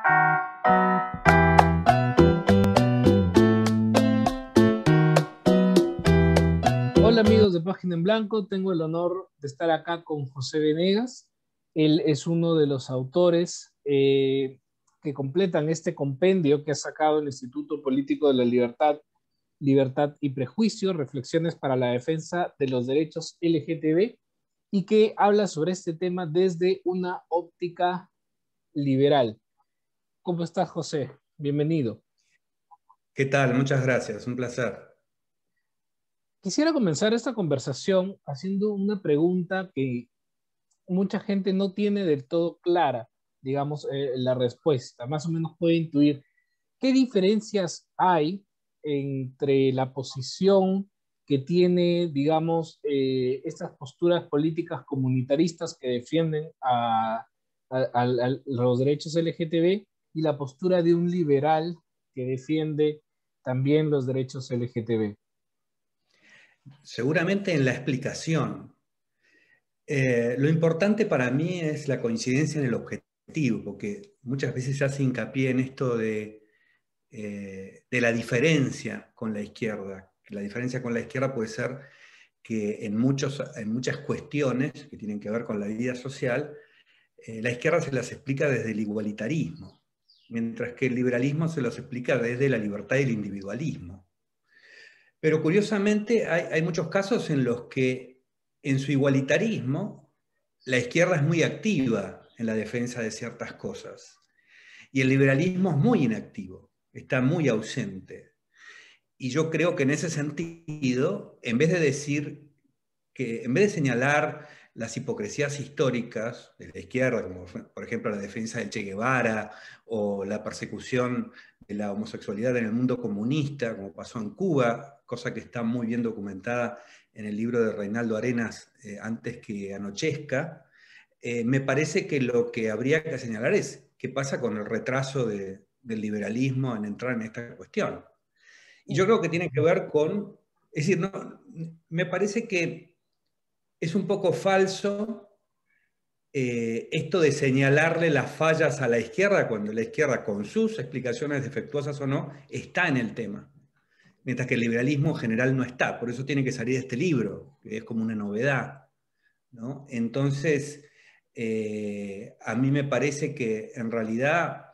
Hola amigos de Página en Blanco, tengo el honor de estar acá con José Venegas. Él es uno de los autores que completan este compendio que ha sacado el Instituto Político de la Libertad, Libertad y Prejuicio, Reflexiones para la Defensa de los Derechos LGTB, y que habla sobre este tema desde una óptica liberal. ¿Cómo estás, José? Bienvenido. ¿Qué tal? Muchas gracias, un placer. Quisiera comenzar esta conversación haciendo una pregunta que mucha gente no tiene del todo clara, digamos, la respuesta. Más o menos puede intuir qué diferencias hay entre la posición que tiene, digamos, estas posturas políticas comunitaristas que defienden a los derechos LGTB y la postura de un liberal que defiende también los derechos LGTB. Seguramente en la explicación. Lo importante para mí es la coincidencia en el objetivo, porque muchas veces se hace hincapié en esto de la diferencia con la izquierda. La diferencia con la izquierda puede ser que en muchas cuestiones que tienen que ver con la vida social, la izquierda se las explica desde el igualitarismo, mientras que el liberalismo se los explica desde la libertad y el individualismo. Pero curiosamente hay muchos casos en los que en su igualitarismo la izquierda es muy activa en la defensa de ciertas cosas y el liberalismo es muy inactivo, está muy ausente. Y yo creo que en ese sentido, en vez de señalar las hipocresías históricas de la izquierda, como por ejemplo la defensa del Che Guevara o la persecución de la homosexualidad en el mundo comunista, como pasó en Cuba, cosa que está muy bien documentada en el libro de Reinaldo Arenas, Antes que anochezca, me parece que lo que habría que señalar es qué pasa con el retraso del liberalismo en entrar en esta cuestión. Y yo creo que tiene que ver con, es decir, no, me parece que es un poco falso esto de señalarle las fallas a la izquierda cuando la izquierda, con sus explicaciones defectuosas o no, está en el tema, mientras que el liberalismo en general no está. Por eso tiene que salir este libro, que es como una novedad, ¿no? Entonces, a mí me parece que en realidad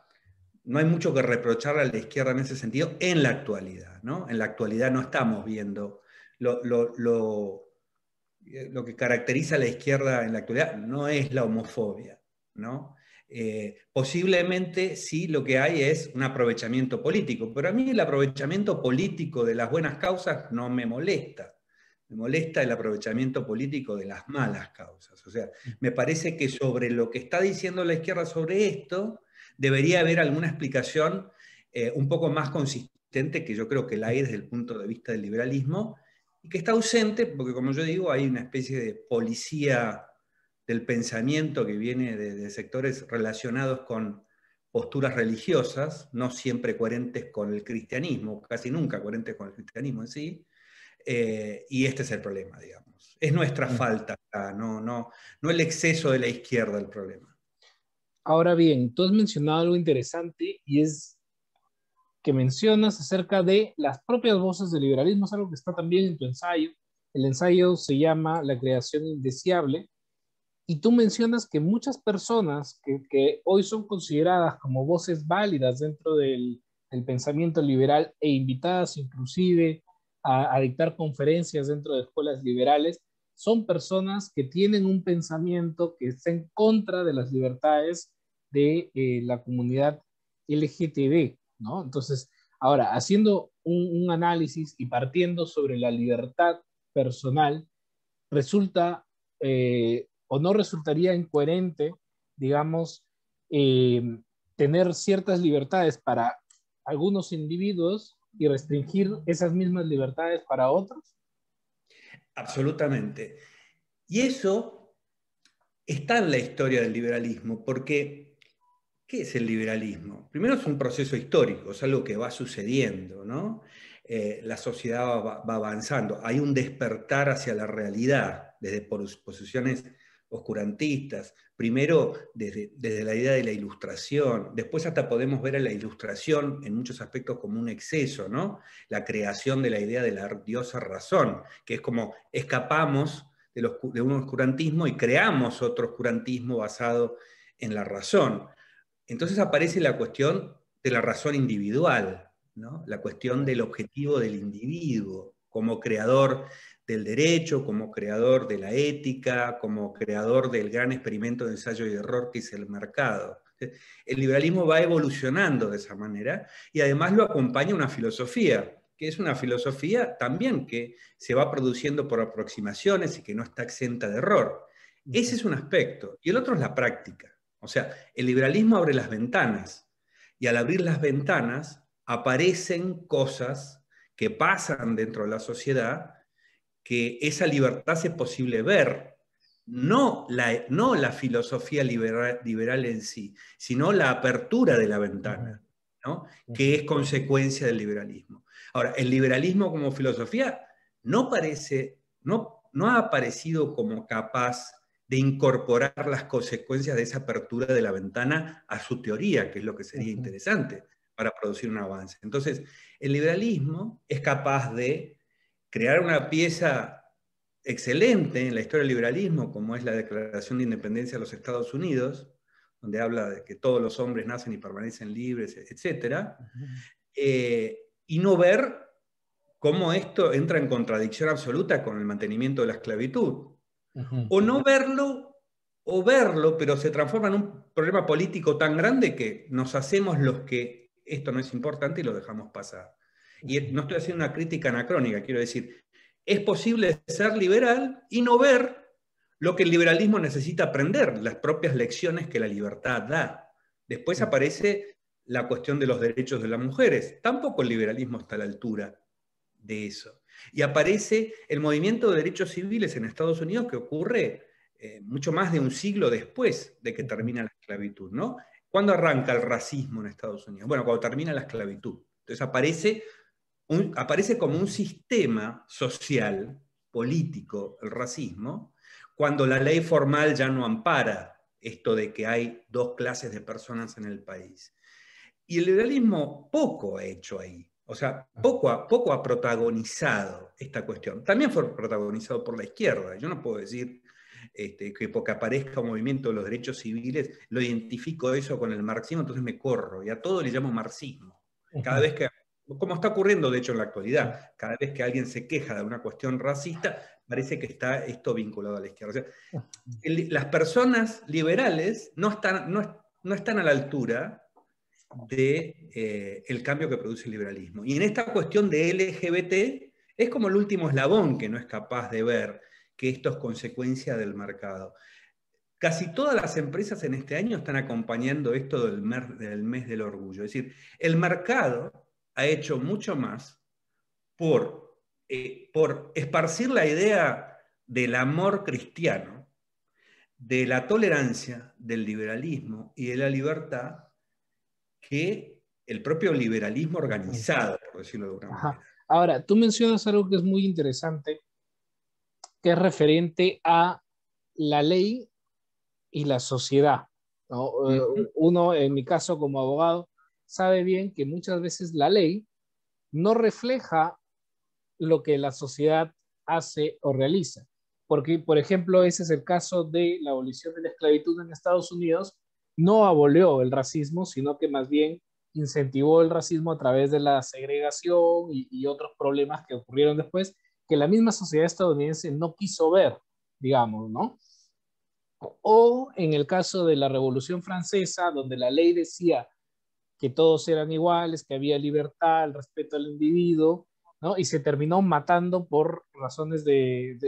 no hay mucho que reprocharle a la izquierda en ese sentido en la actualidad, ¿no? En la actualidad no estamos viendo lo que caracteriza a la izquierda en la actualidad no es la homofobia, ¿no? Posiblemente sí lo que hay es un aprovechamiento político, pero a mí el aprovechamiento político de las buenas causas no me molesta. Me molesta el aprovechamiento político de las malas causas. O sea, me parece que sobre lo que está diciendo la izquierda sobre esto, debería haber alguna explicación un poco más consistente, que yo creo que la hay desde el punto de vista del liberalismo, y que está ausente, porque como yo digo, hay una especie de policía del pensamiento que viene de sectores relacionados con posturas religiosas, no siempre coherentes con el cristianismo, casi nunca coherentes con el cristianismo en sí, y este es el problema, digamos. Es nuestra falta, no el exceso de la izquierda el problema. Ahora bien, tú has mencionado algo interesante y es que mencionas acerca de las propias voces del liberalismo, es algo que está también en tu ensayo. El ensayo se llama La creación indeseable y tú mencionas que muchas personas que hoy son consideradas como voces válidas dentro del pensamiento liberal e invitadas inclusive a dictar conferencias dentro de escuelas liberales, son personas que tienen un pensamiento que está en contra de las libertades de la comunidad LGTB, ¿no? Entonces, ahora, haciendo un análisis y partiendo sobre la libertad personal, resulta o no resultaría incoherente, digamos, eh, tener ciertas libertades para algunos individuos y restringir esas mismas libertades para otros. Absolutamente. Y eso está en la historia del liberalismo, porque ¿qué es el liberalismo? Primero es un proceso histórico, es algo que va sucediendo, ¿no? La sociedad va avanzando, hay un despertar hacia la realidad desde posiciones oscurantistas, primero desde la idea de la ilustración, después hasta podemos ver a la ilustración en muchos aspectos como un exceso, ¿no? La creación de la idea de la diosa razón, que es como escapamos de un oscurantismo y creamos otro oscurantismo basado en la razón. Entonces aparece la cuestión de la razón individual, ¿no? La cuestión del objetivo del individuo como creador del derecho, como creador de la ética, como creador del gran experimento de ensayo y error que es el mercado. El liberalismo va evolucionando de esa manera y además lo acompaña una filosofía, que es una filosofía también que se va produciendo por aproximaciones y que no está exenta de error. Ese es un aspecto. Y el otro es la práctica. O sea, el liberalismo abre las ventanas y al abrir las ventanas aparecen cosas que pasan dentro de la sociedad que esa libertad es posible ver. No la filosofía liberal en sí, sino la apertura de la ventana, ¿no? Que es consecuencia del liberalismo. Ahora, el liberalismo como filosofía no ha aparecido como capaz de incorporar las consecuencias de esa apertura de la ventana a su teoría, que es lo que sería interesante para producir un avance. Entonces, el liberalismo es capaz de crear una pieza excelente en la historia del liberalismo, como es la Declaración de Independencia de los Estados Unidos, donde habla de que todos los hombres nacen y permanecen libres, etc., y no ver cómo esto entra en contradicción absoluta con el mantenimiento de la esclavitud. O no verlo, o verlo, pero se transforma en un problema político tan grande que nos hacemos los que esto no es importante y lo dejamos pasar. Y no estoy haciendo una crítica anacrónica, quiero decir, es posible ser liberal y no ver lo que el liberalismo necesita aprender, las propias lecciones que la libertad da. Después aparece la cuestión de los derechos de las mujeres. Tampoco el liberalismo está a la altura de eso. Y aparece el movimiento de derechos civiles en Estados Unidos que ocurre mucho más de un siglo después de que termina la esclavitud, ¿no? ¿Cuándo arranca el racismo en Estados Unidos? Bueno, cuando termina la esclavitud. Entonces aparece como un sistema social, político, el racismo, cuando la ley formal ya no ampara esto de que hay dos clases de personas en el país. Y el liberalismo poco ha hecho ahí. O sea, poco ha protagonizado esta cuestión. También fue protagonizado por la izquierda. Yo no puedo decir que porque aparezca un movimiento de los derechos civiles, lo identifico eso con el marxismo, entonces me corro. Y a todo le llamo marxismo. Cada vez que, como está ocurriendo de hecho en la actualidad, cada vez que alguien se queja de una cuestión racista, parece que está esto vinculado a la izquierda. O sea, las personas liberales no están a la altura del cambio que produce el liberalismo. Y en esta cuestión de LGBT es como el último eslabón que no es capaz de ver que esto es consecuencia del mercado. Casi todas las empresas en este año están acompañando esto del mes del orgullo. Es decir, el mercado ha hecho mucho más por esparcir la idea del amor cristiano, de la tolerancia, del liberalismo y de la libertad, que el propio liberalismo organizado, por decirlo de alguna manera. Ahora, tú mencionas algo que es muy interesante, que es referente a la ley y la sociedad, ¿no? Uno, en mi caso como abogado, sabe bien que muchas veces la ley no refleja lo que la sociedad hace o realiza. Porque, por ejemplo, ese es el caso de la abolición de la esclavitud en Estados Unidos. No abolió el racismo, sino que más bien incentivó el racismo a través de la segregación y otros problemas que ocurrieron después, que la misma sociedad estadounidense no quiso ver, digamos, ¿no? O en el caso de la Revolución Francesa, donde la ley decía que todos eran iguales, que había libertad, el respeto al individuo, ¿no? Y se terminó matando por razones de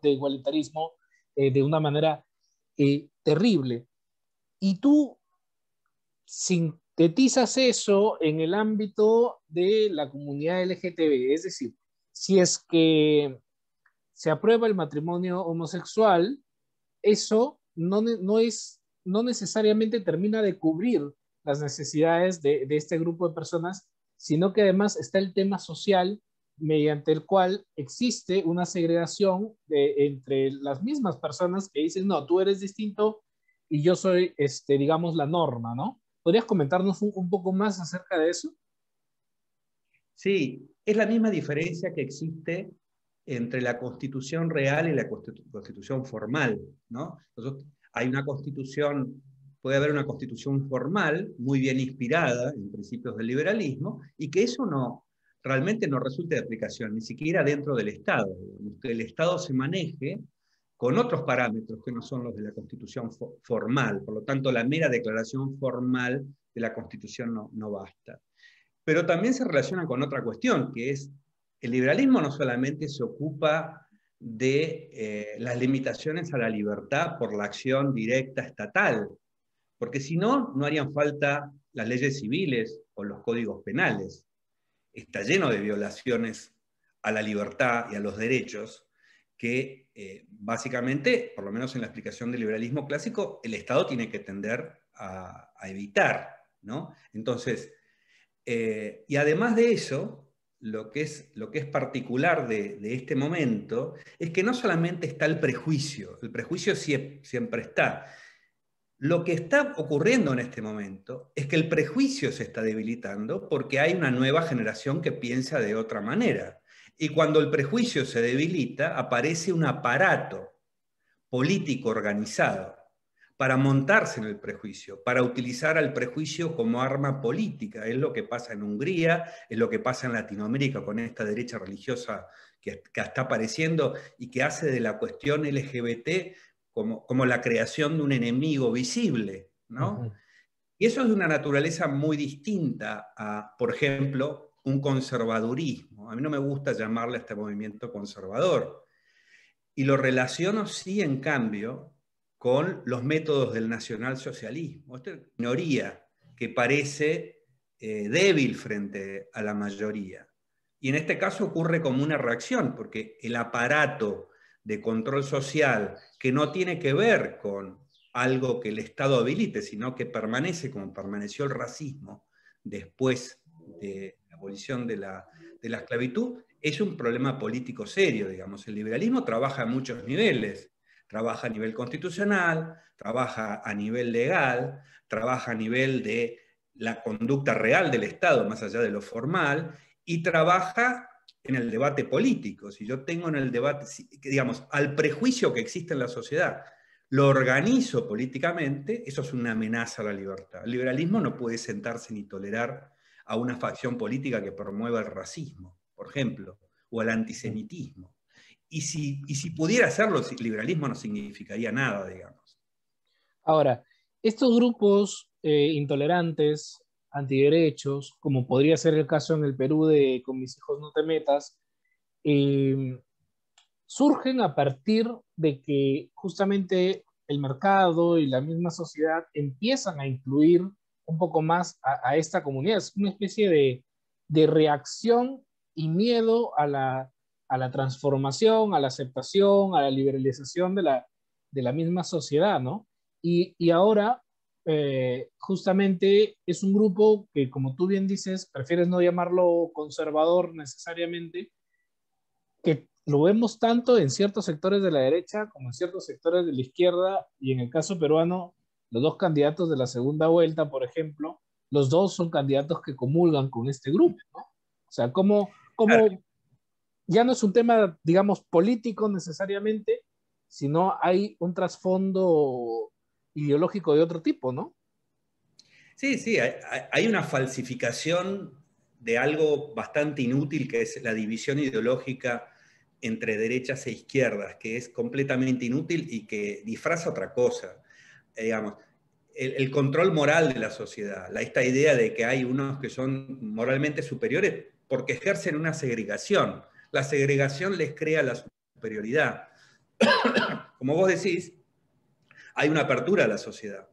igualitarismo de una manera terrible. Y tú sintetizas eso en el ámbito de la comunidad LGTB, es decir, si es que se aprueba el matrimonio homosexual, eso no necesariamente termina de cubrir las necesidades de este grupo de personas, sino que además está el tema social mediante el cual existe una segregación entre las mismas personas que dicen, no, tú eres distinto y yo soy, digamos, la norma, ¿no? ¿Podrías comentarnos un poco más acerca de eso? Sí, es la misma diferencia que existe entre la constitución real y la constitución formal, ¿no? Entonces, hay una constitución, puede haber una constitución formal, muy bien inspirada en principios del liberalismo, y que eso no, realmente no resulte de aplicación, ni siquiera dentro del Estado. Que el Estado se maneje con otros parámetros que no son los de la constitución formal. Por lo tanto, la mera declaración formal de la constitución no basta. Pero también se relaciona con otra cuestión, que es el liberalismo no solamente se ocupa de las limitaciones a la libertad por la acción directa estatal, porque si no, no harían falta las leyes civiles o los códigos penales. Está lleno de violaciones a la libertad y a los derechos que básicamente, por lo menos en la explicación del liberalismo clásico, el Estado tiene que tender a evitar, ¿no? Entonces, y además de eso, lo que es particular de este momento es que no solamente está el prejuicio siempre está. Lo que está ocurriendo en este momento es que el prejuicio se está debilitando porque hay una nueva generación que piensa de otra manera. Y cuando el prejuicio se debilita, aparece un aparato político organizado para montarse en el prejuicio, para utilizar al prejuicio como arma política. Es lo que pasa en Hungría, es lo que pasa en Latinoamérica con esta derecha religiosa que está apareciendo y que hace de la cuestión LGBT como la creación de un enemigo visible, ¿no? Ujú. Y eso es de una naturaleza muy distinta a, por ejemplo, un conservadurismo. A mí no me gusta llamarle a este movimiento conservador. Y lo relaciono, sí, en cambio, con los métodos del nacionalsocialismo. Esta es una minoría que parece débil frente a la mayoría. Y en este caso ocurre como una reacción, porque el aparato de control social, que no tiene que ver con algo que el Estado habilite, sino que permanece como permaneció el racismo después de la abolición de la esclavitud, es un problema político serio, digamos. El liberalismo trabaja a muchos niveles. Trabaja a nivel constitucional, trabaja a nivel legal, trabaja a nivel de la conducta real del Estado, más allá de lo formal, y trabaja en el debate político. Si yo tengo en el debate, digamos, al prejuicio que existe en la sociedad, lo organizo políticamente, eso es una amenaza a la libertad. El liberalismo no puede sentarse ni tolerar a una facción política que promueva el racismo, por ejemplo, o el antisemitismo. Y si pudiera hacerlo, el liberalismo no significaría nada, digamos. Ahora, estos grupos intolerantes, antiderechos, como podría ser el caso en el Perú de Con mis hijos no te metas, eh, surgen a partir de que justamente el mercado y la misma sociedad empiezan a incluir un poco más a esta comunidad. Es una especie de reacción y miedo a la transformación, a la aceptación, a la liberalización de la misma sociedad, ¿no? Y ahora, justamente, es un grupo que, como tú bien dices, prefieres no llamarlo conservador necesariamente, que lo vemos tanto en ciertos sectores de la derecha como en ciertos sectores de la izquierda, y en el caso peruano, los dos candidatos de la segunda vuelta, por ejemplo, los dos son candidatos que comulgan con este grupo, ¿no? O sea, Claro. como ya no es un tema, digamos, político necesariamente, sino hay un trasfondo ideológico de otro tipo, ¿no? Sí, sí, hay una falsificación de algo bastante inútil que es la división ideológica entre derechas e izquierdas, que es completamente inútil y que disfraza otra cosa. Digamos, el control moral de la sociedad, esta idea de que hay unos que son moralmente superiores porque ejercen una segregación. La segregación les crea la superioridad. Como vos decís, hay una apertura a la sociedad,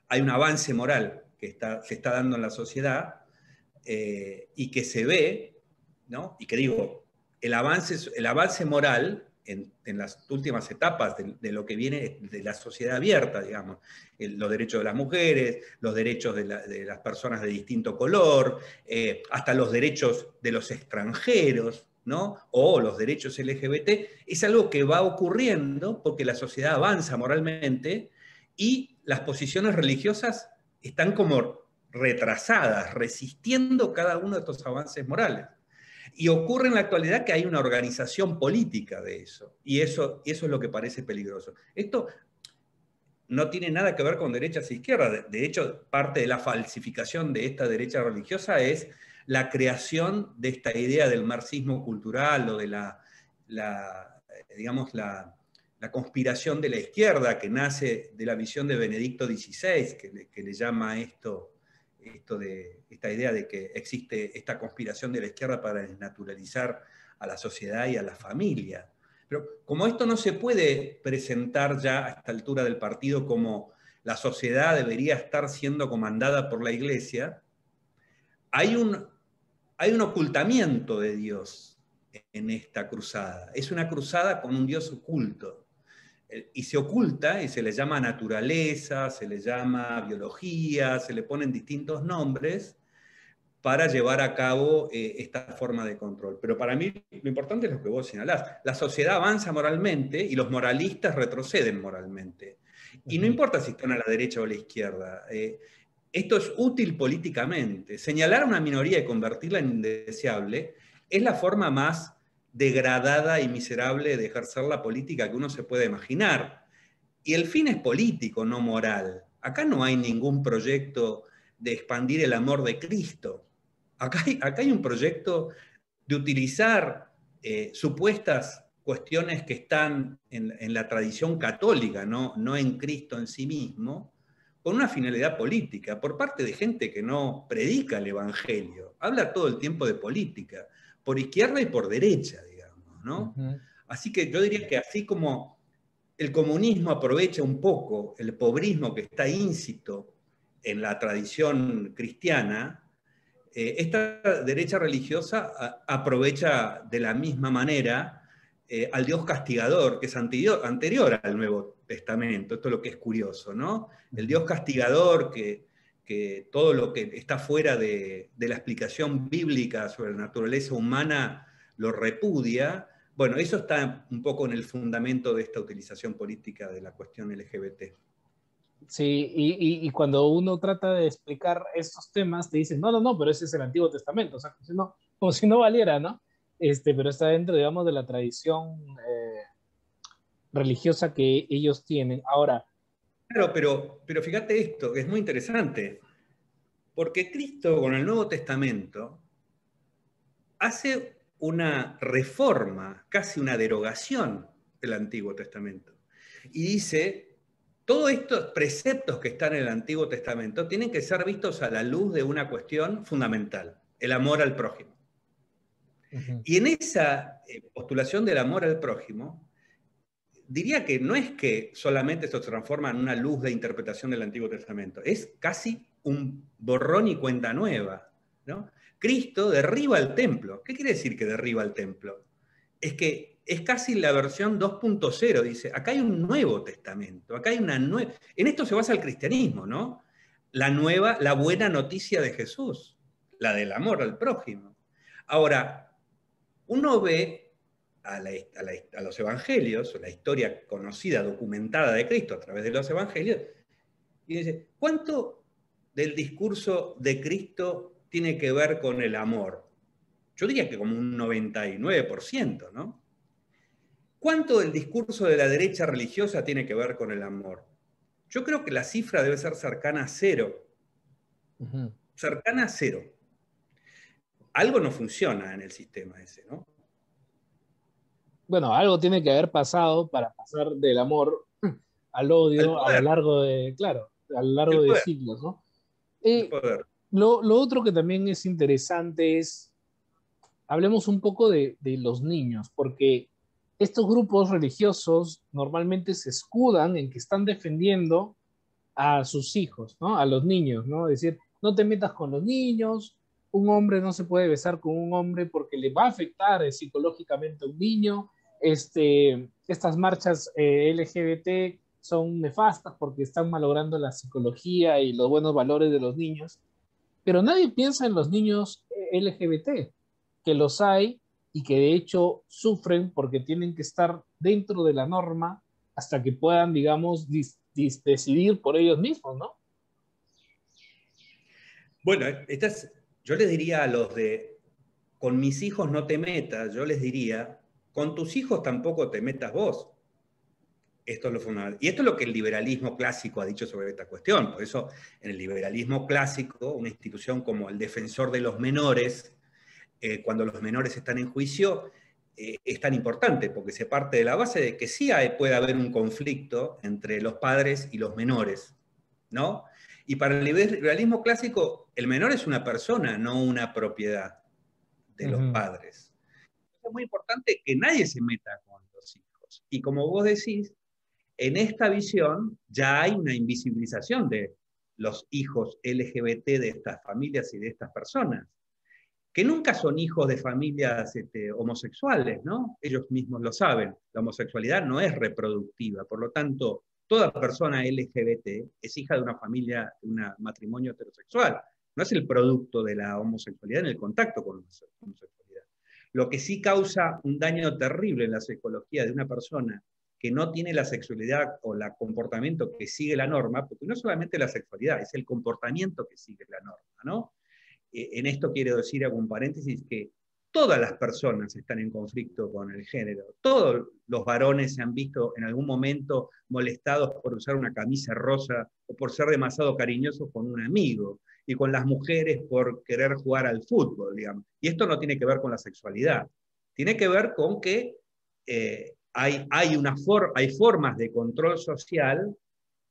hay un avance moral que se está dando en la sociedad y que se ve, ¿no? Y que digo, el avance moral en las últimas etapas de lo que viene de la sociedad abierta, digamos, los derechos de las mujeres, los derechos de las personas de distinto color, hasta los derechos de los extranjeros, ¿no? O los derechos LGBT, es algo que va ocurriendo porque la sociedad avanza moralmente y las posiciones religiosas están como retrasadas, resistiendo cada uno de estos avances morales. Y ocurre en la actualidad que hay una organización política de eso, y eso es lo que parece peligroso. Esto no tiene nada que ver con derechas e izquierdas. De hecho, parte de la falsificación de esta derecha religiosa es la creación de esta idea del marxismo cultural o de digamos, la conspiración de la izquierda que nace de la visión de Benedicto XVI, que le llama esta idea de que existe esta conspiración de la izquierda para desnaturalizar a la sociedad y a la familia. Pero como esto no se puede presentar ya a esta altura del partido como la sociedad debería estar siendo comandada por la Iglesia, hay un ocultamiento de Dios en esta cruzada. Es una cruzada con un Dios oculto. Y se oculta y se le llama naturaleza, se le llama biología, se le ponen distintos nombres para llevar a cabo esta forma de control. Pero para mí lo importante es lo que vos señalás. La sociedad avanza moralmente y los moralistas retroceden moralmente. Y no importa si están a la derecha o a la izquierda. Esto es útil políticamente. Señalar a una minoría y convertirla en indeseable es la forma más degradada y miserable de ejercer la política que uno se puede imaginar. Y el fin es político, no moral. Acá no hay ningún proyecto de expandir el amor de Cristo. Acá hay un proyecto de utilizar supuestas cuestiones que están en la tradición católica, no en Cristo en sí mismo, con una finalidad política, por parte de gente que no predica el Evangelio. Habla todo el tiempo de política, por izquierda y por derecha, digamos, ¿no? Así que yo diría que así como el comunismo aprovecha un poco el pobrismo que está íncito en la tradición cristiana, esta derecha religiosa aprovecha de la misma manera al Dios castigador, que es anterior al Nuevo Testamento. Esto es lo que es curioso, ¿no? El Dios castigador que todo lo que está fuera de la explicación bíblica sobre la naturaleza humana lo repudia. Bueno, eso está un poco en el fundamento de esta utilización política de la cuestión LGBT. Sí, y cuando uno trata de explicar estos temas, te dicen, no, pero ese es el Antiguo Testamento, o sea, como si no valiera, ¿no? Pero está dentro, digamos, de la tradición religiosa que ellos tienen. Ahora, Claro, pero fíjate esto, que es muy interesante, porque Cristo con el Nuevo Testamento hace una reforma, casi una derogación del Antiguo Testamento. Y dice, todos estos preceptos que están en el Antiguo Testamento tienen que ser vistos a la luz de una cuestión fundamental, el amor al prójimo. Y en esa postulación del amor al prójimo, diría que no es que solamente esto se transforma en una luz de interpretación del Antiguo Testamento, es casi un borrón y cuenta nueva, ¿no? Cristo derriba el templo. ¿Qué quiere decir que derriba el templo? Es que es casi la versión 2.0, dice, acá hay un Nuevo Testamento, acá hay una nueva... En esto se basa el cristianismo, ¿no? La buena noticia de Jesús, la del amor al prójimo. Ahora, uno ve a los evangelios, la historia conocida, documentada de Cristo a través de los evangelios, y dice, ¿cuánto del discurso de Cristo tiene que ver con el amor? Yo diría que como un 99%, ¿no? ¿Cuánto del discurso de la derecha religiosa tiene que ver con el amor? Yo creo que la cifra debe ser cercana a cero. Cercana a cero. Algo no funciona en el sistema ese, ¿no? bueno, algo tiene que haber pasado para pasar del amor al Al odio a lo poder, largo de, claro, a lo largo el de poder, siglos, ¿no? el poder. Lo otro que también es interesante es, hablemos un poco de los niños, porque estos grupos religiosos normalmente se escudan en que están defendiendo a sus hijos, ¿no? A los niños, ¿no? Es decir, no te metas con los niños, un hombre no se puede besar con un hombre porque le va a afectar psicológicamente a un niño. Estas marchas LGBT son nefastas porque están malogrando la psicología y los buenos valores de los niños, pero nadie piensa en los niños LGBT, que los hay y que de hecho sufren porque tienen que estar dentro de la norma hasta que puedan, digamos, decidir por ellos mismos, ¿no? Bueno, yo les diría a los de, con mis hijos no te metas, yo les diría, con tus hijos tampoco te metas vos. Esto es lo fundamental. Y esto es lo que el liberalismo clásico ha dicho sobre esta cuestión. Por eso, en el liberalismo clásico, una institución como el defensor de los menores, cuando los menores están en juicio, es tan importante, porque se parte de la base de que sí puede haber un conflicto entre los padres y los menores, ¿no? Y para el liberalismo clásico, el menor es una persona, no una propiedad de los padres. Es muy importante que nadie se meta con los hijos. Y como vos decís, en esta visión ya hay una invisibilización de los hijos LGBT de estas familias y de estas personas, que nunca son hijos de familias homosexuales, ¿no? Ellos mismos lo saben. La homosexualidad no es reproductiva, por lo tanto, toda persona LGBT es hija de una familia, de un matrimonio heterosexual. No es el producto de la homosexualidad en el contacto con la homosexualidad. Lo que sí causa un daño terrible en la psicología de una persona que no tiene la sexualidad o el comportamiento que sigue la norma, porque no solamente la sexualidad, es el comportamiento que sigue la norma, ¿no? En esto quiero decir, hago un paréntesis, que todas las personas están en conflicto con el género. Todos los varones se han visto en algún momento molestados por usar una camisa rosa o por ser demasiado cariñosos con un amigo, y con las mujeres por querer jugar al fútbol, digamos. Y esto no tiene que ver con la sexualidad, tiene que ver con que hay formas de control social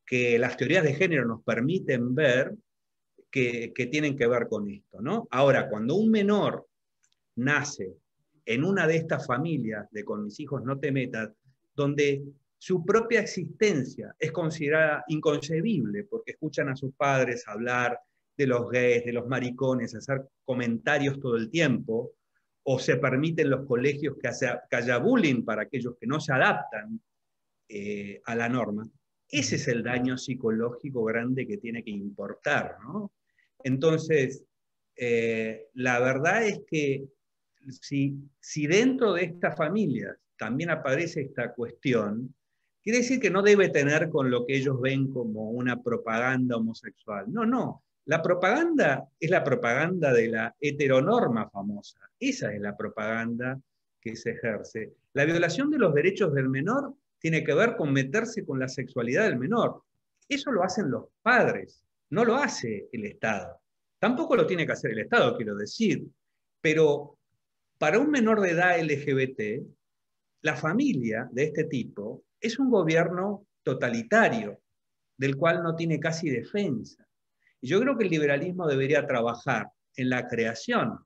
que las teorías de género nos permiten ver que tienen que ver con esto, ¿no? Ahora, cuando un menor nace en una de estas familias de con mis hijos no te metas, donde su propia existencia es considerada inconcebible, porque escuchan a sus padres hablar de los gays, de los maricones, hacer comentarios todo el tiempo, o se permiten los colegios que haya bullying para aquellos que no se adaptan a la norma. Ese es el daño psicológico grande que tiene que importar, ¿no? Entonces, la verdad es que si dentro de estas familias también aparece esta cuestión, quiere decir que no debe tener con lo que ellos ven como una propaganda homosexual. No, no. La propaganda es la propaganda de la heteronorma famosa. Esa es la propaganda que se ejerce. La violación de los derechos del menor tiene que ver con meterse con la sexualidad del menor. Eso lo hacen los padres, no lo hace el Estado. Tampoco lo tiene que hacer el Estado, quiero decir. Pero para un menor de edad LGBT, la familia de este tipo es un gobierno totalitario, del cual no tiene casi defensa. Y yo creo que el liberalismo debería trabajar en la creación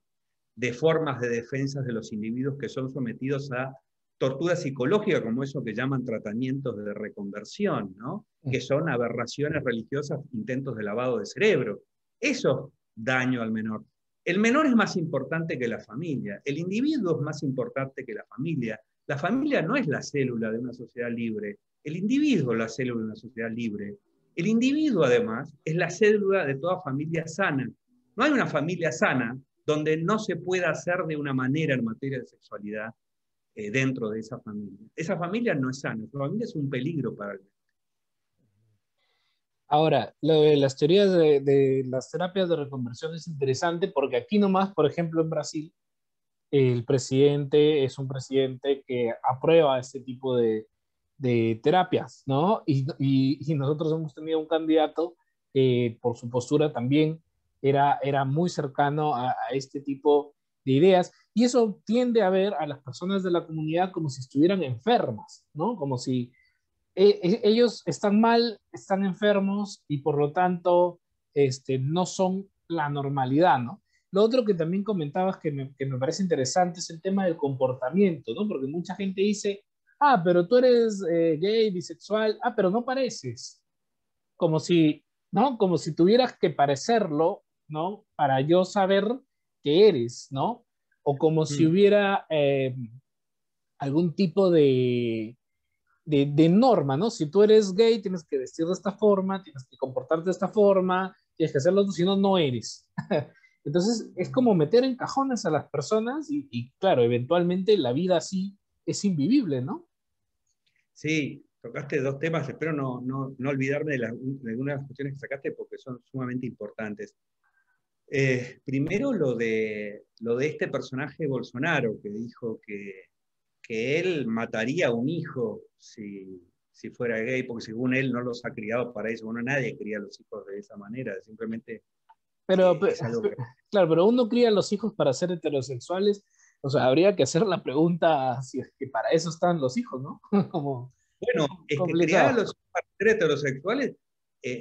de formas de defensa de los individuos que son sometidos a tortura psicológica, como eso que llaman tratamientos de reconversión, ¿no? Que son aberraciones religiosas, intentos de lavado de cerebro. Eso es daño al menor. El menor es más importante que la familia, el individuo es más importante que la familia. La familia no es la célula de una sociedad libre, el individuo es la célula de una sociedad libre. El individuo, además, es la célula de toda familia sana. No hay una familia sana donde no se pueda hacer de una manera en materia de sexualidad dentro de esa familia. Esa familia no es sana, esa familia es un peligro para el menor. Ahora, lo de las teorías de las terapias de reconversión es interesante porque aquí nomás, por ejemplo, en Brasil, el presidente es un presidente que aprueba este tipo de terapias, ¿no? Y nosotros hemos tenido un candidato que por su postura también era muy cercano a este tipo de ideas, y eso tiende a ver a las personas de la comunidad como si estuvieran enfermas, ¿no? Como si ellos están mal, están enfermos y por lo tanto no son la normalidad, ¿no? Lo otro que también comentabas que me parece interesante es el tema del comportamiento, ¿no? Porque mucha gente dice, ah, pero tú eres gay, bisexual, ah, pero no pareces. Como si, ¿no? Como si tuvieras que parecerlo, ¿no? Para yo saber que eres, ¿no? O como si hubiera algún tipo de norma, ¿no? Si tú eres gay, tienes que vestir de esta forma, tienes que comportarte de esta forma, tienes que hacerlo, si no, no eres. Entonces, es como meter en cajones a las personas y claro, eventualmente la vida así es invivible, ¿no? Sí, tocaste dos temas, espero no olvidarme de algunas de las cuestiones que sacaste porque son sumamente importantes. Primero lo de este personaje Bolsonaro, que dijo que él mataría a un hijo si fuera gay, porque según él no los ha criado para eso. Bueno, nadie cría a los hijos de esa manera, simplemente Pero, es algo que... claro, pero uno cría a los hijos para ser heterosexuales, o sea, habría que hacer la pregunta si es que para eso están los hijos, ¿no? Como Bueno, es que criar a complicado. los hijos para ser heterosexuales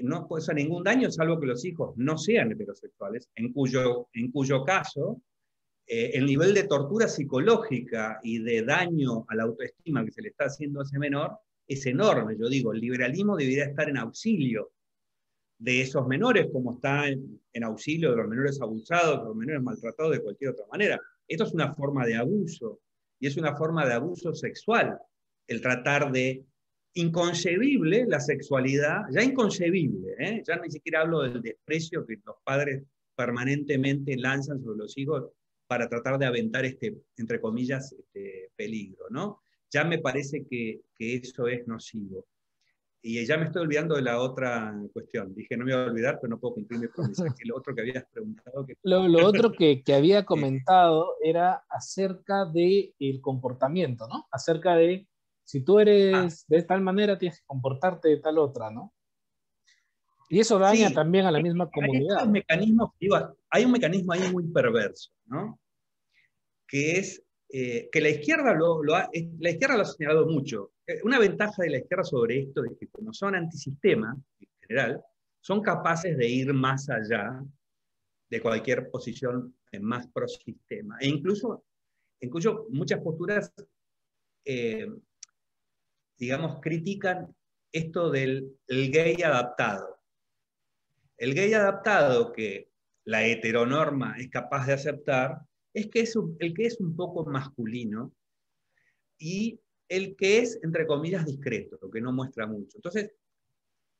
no causa ningún daño, salvo que los hijos no sean heterosexuales, en cuyo caso el nivel de tortura psicológica y de daño a la autoestima que se le está haciendo a ese menor es enorme. Yo digo, el liberalismo debería estar en auxilio de esos menores, como está en auxilio de los menores abusados, de los menores maltratados de cualquier otra manera. Esto es una forma de abuso, y es una forma de abuso sexual, el tratar de inconcebible la sexualidad, ya inconcebible, ya ni siquiera hablo del desprecio que los padres permanentemente lanzan sobre los hijos para tratar de aventar entre comillas, peligro, ¿no? Ya me parece que eso es nocivo. Y ya me estoy olvidando de la otra cuestión. Dije, no me voy a olvidar, pero no puedo cumplir mi promesa. Que lo otro que habías preguntado... Lo otro que había eh, comentado era acerca del comportamiento, ¿no? Acerca de si tú eres de tal manera, tienes que comportarte de tal otra, ¿no? Y eso daña sí, también a la misma hay estos comunidad. mecanismos, digo, hay un mecanismo ahí muy perverso, ¿no? Que es que la izquierda lo ha señalado mucho. Una ventaja de la izquierda sobre esto es que como son antisistema, en general, son capaces de ir más allá de cualquier posición más prosistema. E incluso muchas posturas, eh, digamos, critican esto del gay adaptado. El gay adaptado que la heteronorma es capaz de aceptar es que el que es un poco masculino y el que es, entre comillas, discreto, lo que no muestra mucho. Entonces,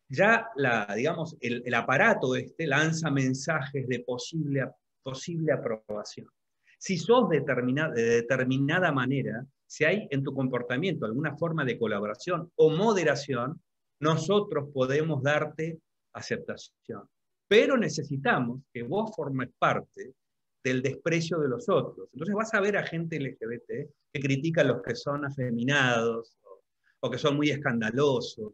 ya digamos, el aparato lanza mensajes de posible aprobación. Si sos de determinada manera, si hay en tu comportamiento alguna forma de colaboración o moderación, nosotros podemos darte aceptación. Pero necesitamos que vos formes parte del desprecio de los otros. Entonces vas a ver a gente LGBT que critica a los que son afeminados o que son muy escandalosos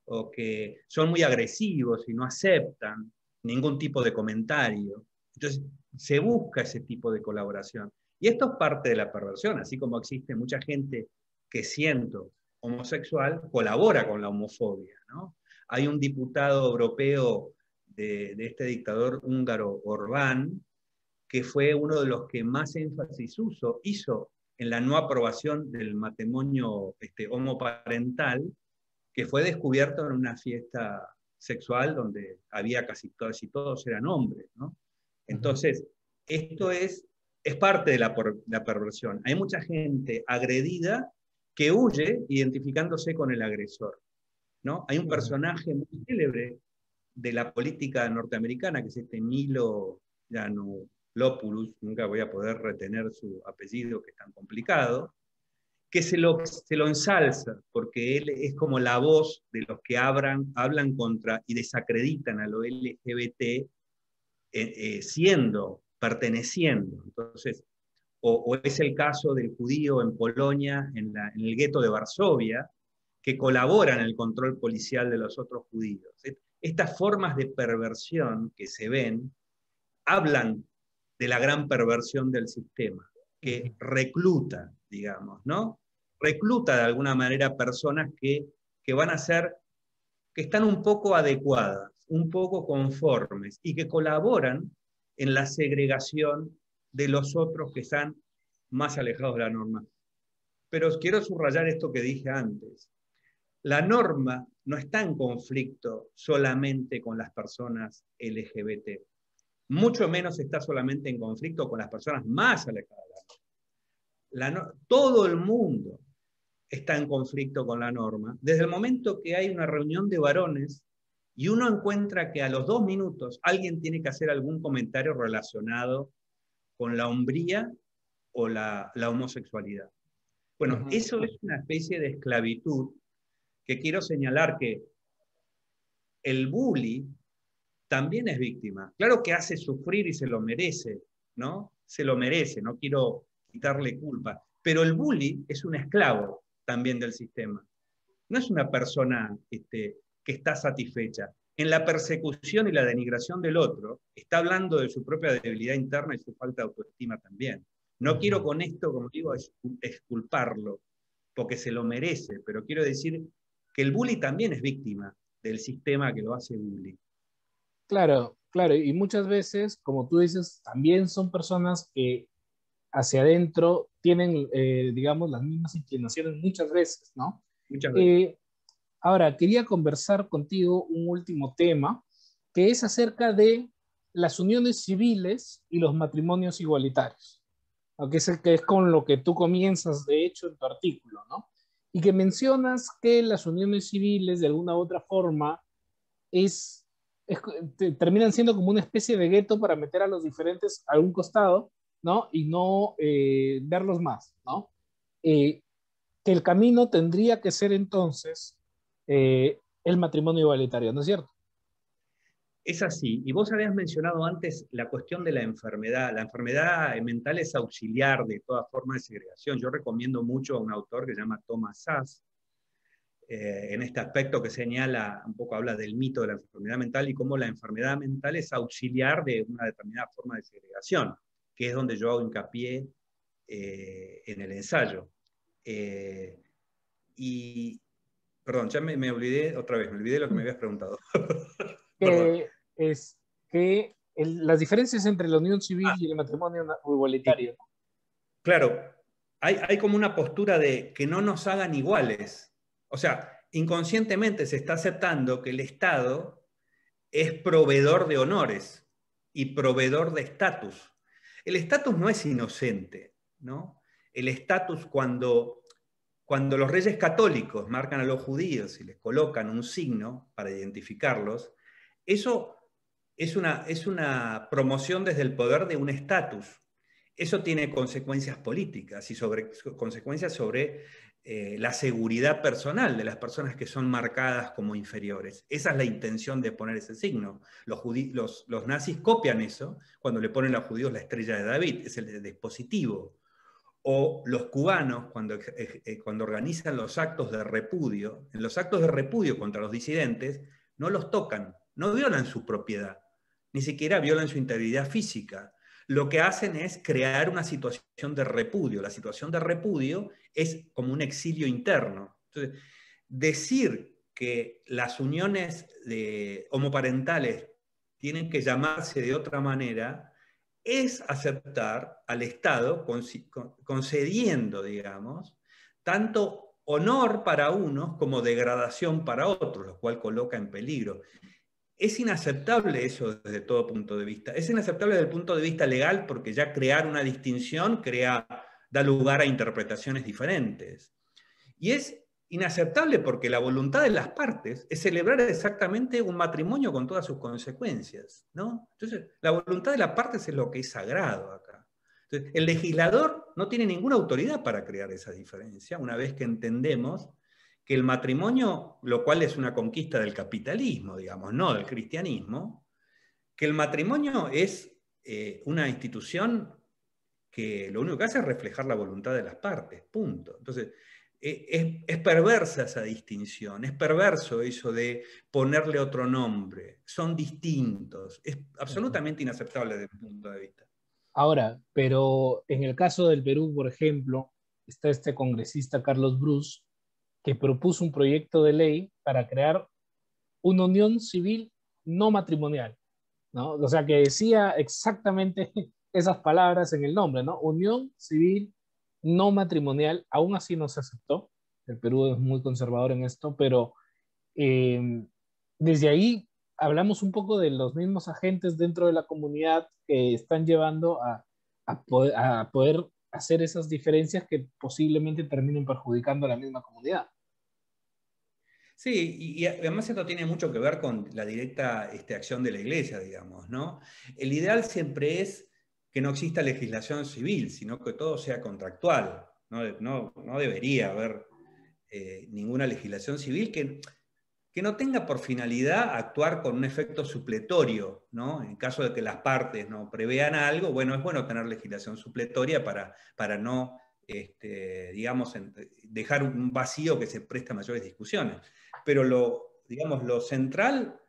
o que son muy agresivos y no aceptan ningún tipo de comentario. Entonces, se busca ese tipo de colaboración. Y esto es parte de la perversión, así como existe mucha gente que siendo homosexual colabora con la homofobia, ¿no? Hay un diputado europeo de este dictador húngaro, Orbán, que fue uno de los que más énfasis hizo en la no aprobación del matrimonio homoparental, que fue descubierto en una fiesta sexual donde había casi todos eran hombres, ¿no? Entonces, esto es parte de la perversión. Hay mucha gente agredida que huye identificándose con el agresor, ¿no? Hay un personaje muy célebre de la política norteamericana, que es Milo Yiannopoulos, nunca voy a poder retener su apellido, que es tan complicado, que se lo ensalza, porque él es como la voz de los que hablan contra y desacreditan a lo LGBT, perteneciendo. Entonces, o es el caso del judío en Polonia, en el gueto de Varsovia, que colabora en el control policial de los otros judíos. Estas formas de perversión que se ven hablan de la gran perversión del sistema, que recluta, digamos, ¿no? Recluta de alguna manera personas que van a ser, que están un poco adecuadas, un poco conformes y que colaboran en la segregación de los otros que están más alejados de la norma. Pero quiero subrayar esto que dije antes. La norma no está en conflicto solamente con las personas LGBT, mucho menos está solamente en conflicto con las personas más alejadas de la norma. Todo el mundo está en conflicto con la norma, desde el momento que hay una reunión de varones y uno encuentra que a los 2 minutos alguien tiene que hacer algún comentario relacionado con la hombría o la homosexualidad. Bueno, Ujú. eso es una especie de esclavitud que quiero señalar que el bully también es víctima. Claro que hace sufrir y se lo merece, ¿no? Se lo merece, no quiero quitarle culpa. Pero el bully es un esclavo también del sistema. No es una persona que está satisfecha. En la persecución y la denigración del otro, está hablando de su propia debilidad interna y su falta de autoestima también. No quiero Ujú. con esto, como digo, exculparlo, porque se lo merece, pero quiero decir que el bully también es víctima del sistema que lo hace bully. Claro, claro, y muchas veces, como tú dices, también son personas que hacia adentro tienen, digamos, las mismas inclinaciones muchas veces, ¿no? Muchas veces. Eh, Ahora, quería conversar contigo un último tema, que es acerca de las uniones civiles y los matrimonios igualitarios, aunque es el que es con lo que tú comienzas, de hecho, en tu artículo, ¿no? Y que mencionas que las uniones civiles, de alguna u otra forma, es, terminan siendo como una especie de gueto para meter a los diferentes a un costado, ¿no? Y no verlos más, ¿no? Eh, que el camino tendría que ser entonces el matrimonio igualitario, ¿no es cierto? Es así. Y vos habías mencionado antes la cuestión de la enfermedad. La enfermedad mental es auxiliar de toda forma de segregación. Yo recomiendo mucho a un autor que se llama Thomas Szasz, en este aspecto que señala, un poco habla del mito de la enfermedad mental y cómo la enfermedad mental es auxiliar de una determinada forma de segregación, que es donde yo hago hincapié en el ensayo. Eh, y, perdón, ya me olvidé otra vez, me olvidé lo que me habías preguntado. Perdón. Que es que las diferencias entre la unión civil Ah, y el matrimonio sí. igualitario, ¿no? Claro, hay como una postura de que no nos hagan iguales. O sea, inconscientemente se está aceptando que el Estado es proveedor de honores y proveedor de estatus. El estatus no es inocente, ¿no? El estatus cuando los reyes católicos marcan a los judíos y les colocan un signo para identificarlos, eso es una promoción desde el poder de un estatus. Eso tiene consecuencias políticas y consecuencias sobre la seguridad personal de las personas que son marcadas como inferiores. Esa es la intención de poner ese signo. Los nazis copian eso cuando le ponen a los judíos la estrella de David, es el dispositivo. O los cubanos, cuando organizan los actos de repudio, en los actos de repudio contra los disidentes, no los tocan, no violan su propiedad, ni siquiera violan su integridad física. Lo que hacen es crear una situación de repudio. La situación de repudio es como un exilio interno. Entonces, decir que las uniones homoparentales tienen que llamarse de otra manera es aceptar al Estado concediendo, digamos, tanto honor para unos como degradación para otros, lo cual coloca en peligro. Es inaceptable eso desde todo punto de vista. Es inaceptable desde el punto de vista legal porque ya crear una distinción da lugar a interpretaciones diferentes. Y es inaceptable porque la voluntad de las partes es celebrar exactamente un matrimonio con todas sus consecuencias, ¿no? Entonces, la voluntad de las partes es lo que es sagrado acá. Entonces, el legislador no tiene ninguna autoridad para crear esa diferencia, una vez que entendemos que el matrimonio, lo cual es una conquista del capitalismo, digamos, no del cristianismo, que el matrimonio es una institución que lo único que hace es reflejar la voluntad de las partes, punto. Entonces, es perversa esa distinción, es perverso eso de ponerle otro nombre, son distintos, es Ujú. absolutamente inaceptable desde mi punto de vista. Ahora, pero en el caso del Perú, por ejemplo, está este congresista Carlos Brus, que propuso un proyecto de ley para crear una unión civil no matrimonial, ¿no? O sea, que decía exactamente esas palabras en el nombre, ¿no? Unión civil no matrimonial, aún así no se aceptó. El Perú es muy conservador en esto, pero eh, desde ahí hablamos un poco de los mismos agentes dentro de la comunidad que están llevando a poder hacer esas diferencias que posiblemente terminen perjudicando a la misma comunidad. Sí, y además esto tiene mucho que ver con la directa acción de la Iglesia, digamos, ¿no? El ideal siempre es que no exista legislación civil, sino que todo sea contractual. No debería haber ninguna legislación civil que no tenga por finalidad actuar con un efecto supletorio, ¿no? En caso de que las partes no prevean algo, bueno, es bueno tener legislación supletoria para no, digamos, dejar un vacío que se presta a mayores discusiones. Pero digamos, lo central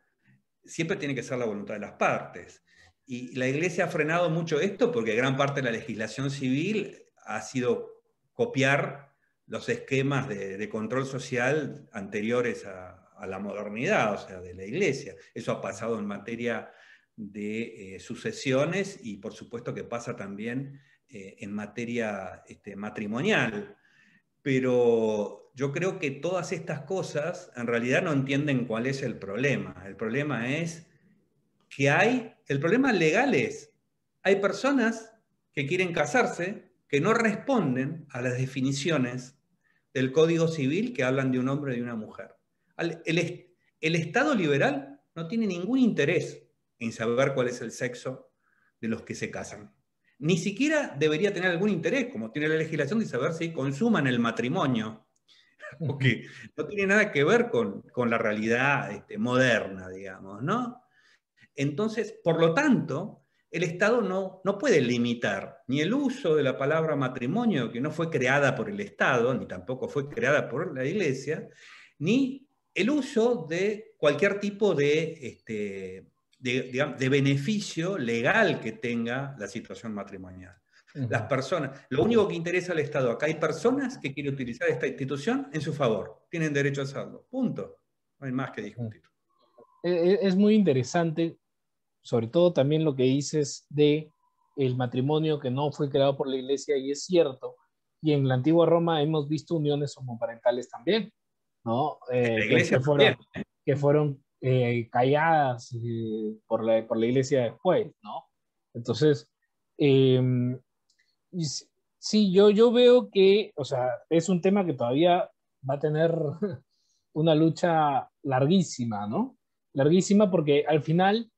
siempre tiene que ser la voluntad de las partes. Y la Iglesia ha frenado mucho esto porque gran parte de la legislación civil ha sido copiar los esquemas de control social anteriores a la modernidad, o sea, de la Iglesia. Eso ha pasado en materia de sucesiones y por supuesto que pasa también en materia matrimonial. Pero yo creo que todas estas cosas en realidad no entienden cuál es el problema. El problema es el problema legal es, hay personas que quieren casarse que no responden a las definiciones del Código Civil que hablan de un hombre y de una mujer. El Estado liberal no tiene ningún interés en saber cuál es el sexo de los que se casan. Ni siquiera debería tener algún interés, como tiene la legislación, de saber si consuman el matrimonio, porque no tiene nada que ver con la realidad moderna, digamos, ¿no? Entonces, por lo tanto, el Estado no puede limitar ni el uso de la palabra matrimonio, que no fue creada por el Estado, ni tampoco fue creada por la Iglesia, ni el uso de cualquier tipo de beneficio legal que tenga la situación matrimonial. Las personas, lo único que interesa al Estado, acá hay personas que quieren utilizar esta institución en su favor, tienen derecho a hacerlo, punto. No hay más que discutir. Es muy interesante, sobre todo también lo que dices de el matrimonio que no fue creado por la iglesia, y es cierto. Y en la antigua Roma hemos visto uniones homoparentales también, ¿no? En la Iglesia también. Que fueron calladas por la iglesia después, ¿no? Entonces, eh, y sí, yo veo que, o sea, es un tema que todavía va a tener una lucha larguísima, ¿no? Larguísima porque al final,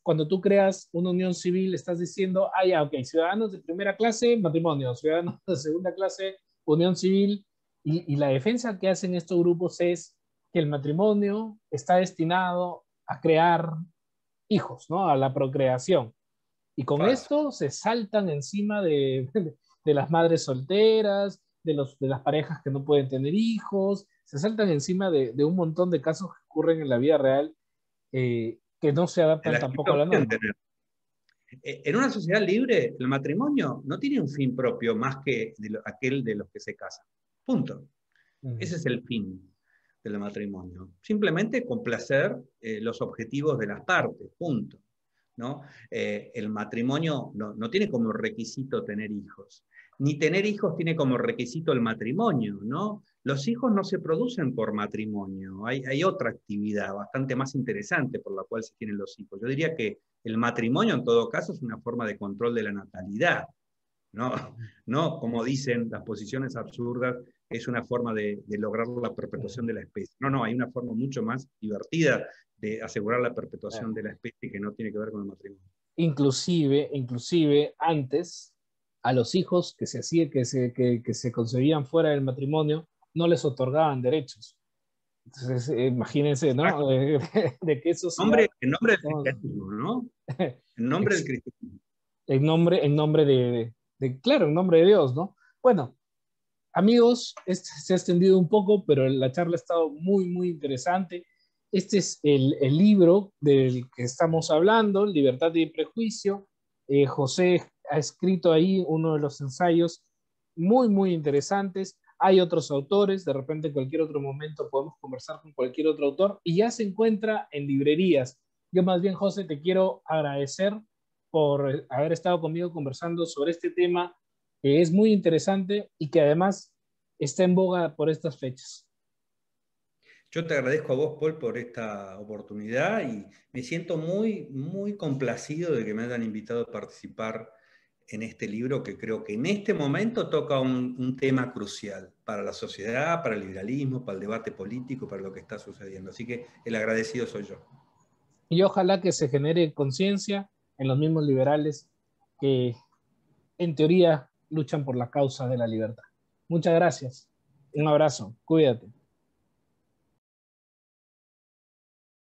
cuando tú creas una unión civil, estás diciendo, ah, ya, ok, ciudadanos de primera clase, matrimonio, ciudadanos de segunda clase, unión civil, y la defensa que hacen estos grupos es que el matrimonio está destinado a crear hijos, ¿no? A la procreación. Y con Falso. esto se saltan encima de las madres solteras, de las parejas que no pueden tener hijos, se saltan encima de un montón de casos que ocurren en la vida real, que no se En adaptan la que tampoco a no la pueden norma. tener. En una sociedad libre, el matrimonio no tiene un fin propio más que aquel de los que se casan. Punto. Ujú. Ese es el fin del matrimonio. Simplemente complacer los objetivos de las partes. Punto. ¿No? El matrimonio no tiene como requisito tener hijos, ni tener hijos tiene como requisito el matrimonio, ¿no? Los hijos no se producen por matrimonio, hay otra actividad bastante más interesante por la cual se tienen los hijos. Yo diría que el matrimonio en todo caso es una forma de control de la natalidad, ¿no? No como dicen las posiciones absurdas, es una forma de lograr la perpetuación de la especie. No, hay una forma mucho más divertida de asegurar la perpetuación de la especie que no tiene que ver con el matrimonio. Inclusive antes, a los hijos que se hacía, que se concebían fuera del matrimonio, no les otorgaban derechos. Entonces, imagínense, ¿no? De qué sociedad En nombre del estamos. cristianismo, ¿no? En nombre del cristianismo. En nombre claro, en nombre de Dios, ¿no? Bueno, amigos, este se ha extendido un poco, pero la charla ha estado muy, muy interesante. Este es el libro del que estamos hablando, Libertad y Prejuicio. José ha escrito ahí uno de los ensayos muy, muy interesantes. Hay otros autores, de repente en cualquier otro momento podemos conversar con cualquier otro autor y ya se encuentra en librerías. Yo más bien, José, te quiero agradecer por haber estado conmigo conversando sobre este tema que es muy interesante y que además está en boga por estas fechas. Yo te agradezco a vos, Paul, por esta oportunidad y me siento muy, muy complacido de que me hayan invitado a participar en este libro que creo que en este momento toca un tema crucial para la sociedad, para el liberalismo, para el debate político, para lo que está sucediendo. Así que el agradecido soy yo. Y ojalá que se genere conciencia en los mismos liberales que en teoría luchan por la causa de la libertad. Muchas gracias. Un abrazo. Cuídate.